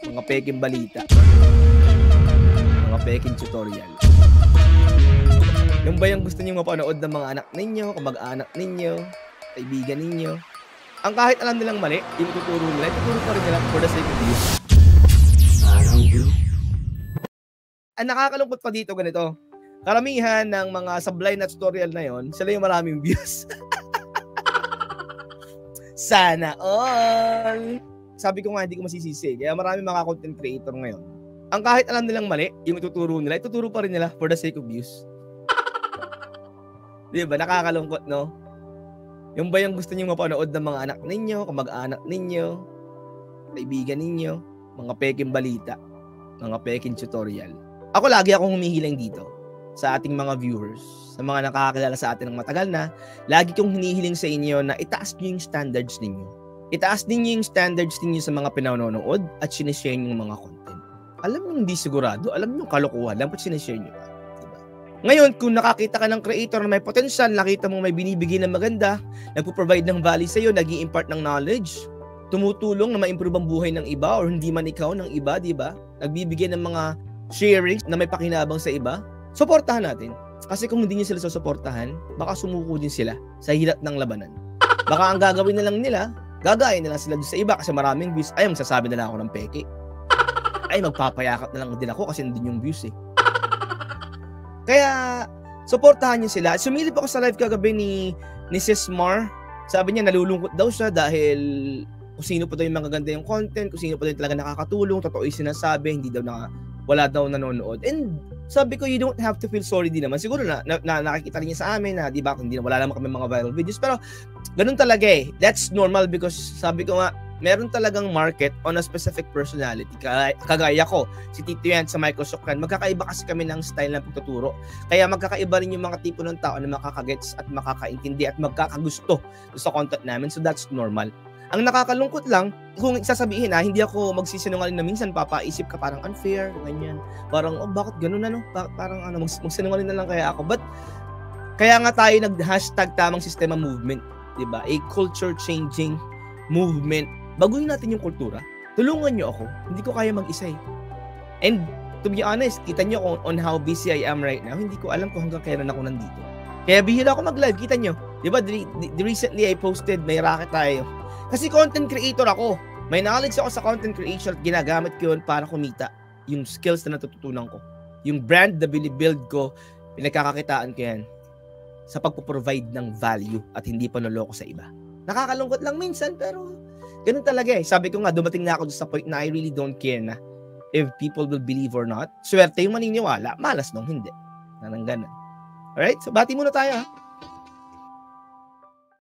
mga peking balita, mga peking tutorial. Yung ba yung gusto niyo mapanood ng mga anak ninyo, kamag-anak ninyo, kaibigan ninyo? Ang kahit alam nilang mali, yung tuturo nila, tuturo pa rin nila for the sake of views. Ang nakakalungkot pa dito ganito, karamihan ng mga sablay na tutorial na yon, sila yung maraming views. Sana all! Sabi ko nga, hindi ko masisisi. Kaya maraming mga content creator ngayon. Ang kahit alam nilang mali, yung tuturo nila, ituturo pa rin nila for the sake of views. Diba? Nakakalungkot, no? Yung ba yung gusto niyo mapanood ng mga anak ninyo, kamag-anak ninyo, kaibigan ninyo, mga peking balita, mga peking tutorial. Ako lagi akong humihiling dito sa ating mga viewers, sa mga nakakakilala sa atin ng matagal na, lagi kong hinihiling sa inyo na itaas niyo yung standards ninyo. Itaas ninyo yung standards ninyo sa mga pinanonood at sinishare yung mga content. Alam mo hindi sigurado, alam mo yung kalokohan lang, ba't sinishare nyo? Diba? Ngayon, kung nakakita ka ng creator na may potential, nakita mo may binibigay na maganda, nagpo-provide ng value sa'yo, nag-i-impart ng knowledge, tumutulong na ma-improve ang buhay ng iba or hindi man ikaw ng iba, diba? Nagbibigay ng mga sharings na may pakinabang sa iba, suportahan natin. Kasi kung hindi nyo sila susuportahan, baka sumuko din sila sa hirap ng labanan. Baka ang gagawin na lang nila, gagayin na lang sila sa iba kasi maraming views. Ay, magsasabi na lang ako ng peke. Ay, magpapayakap na lang din ako kasi nandun yung views eh. Kaya, suportahan niyo sila. Sumilip ako sa live kagabi ni Sis Mar. Sabi niya, nalulungkot daw siya dahil kung sino pa daw yung magaganda yung content, kung sino pa daw yung talaga nakakatulong, totoo yung sinasabi, hindi daw wala daw nanonood. And sabi ko, you don't have to feel sorry din naman. Siguro na nakikita rin niya sa amin na, di ba, wala naman kami mga viral videos. Pero, ganun talaga eh. That's normal because sabi ko nga, meron talagang market on a specific personality. Kagaya ko, si Tito Yan sa Microsoft Ran, magkakaiba kasi kami ng style ng pagtuturo. Kaya magkakaiba rin yung mga tipo ng tao na makakagets at makakaintindi at magkakagusto sa content namin. So that's normal. Ang nakakalungkot lang, kung sasabihin hindi ako magsisinungaling na minsan papaisip ka parang unfair, ganyan. Parang, oh, bakit ganun ano? Parang magsinungaling na lang kaya ako. But, kaya nga tayo nag-hashtag tamang sistema movement, diba? A culture-changing movement. Baguhin natin yung kultura. Tulungan nyo ako. Hindi ko kaya mag-isa eh. And, to be honest, kita nyo on how busy I am right now, hindi ko alam kung hanggang kailan ako nandito. Kaya bihira ako mag-live, kita nyo. Diba, recently I posted, may racket tayo. Kasi content creator ako. May knowledge ako sa content creation at ginagamit ko yun para kumita. Yung skills na natututunan ko. Yung brand na binibuild ko, pinagkakakitaan ko yan sa pagpo-provide ng value at hindi panloloko sa iba. Nakakalungkot lang minsan pero ganun talaga eh. Sabi ko nga, dumating na ako sa point na I really don't care na if people will believe or not. Swerte yung maniniwala, malas nung hindi. Nanang ganun. Alright? So bati muna tayo ha.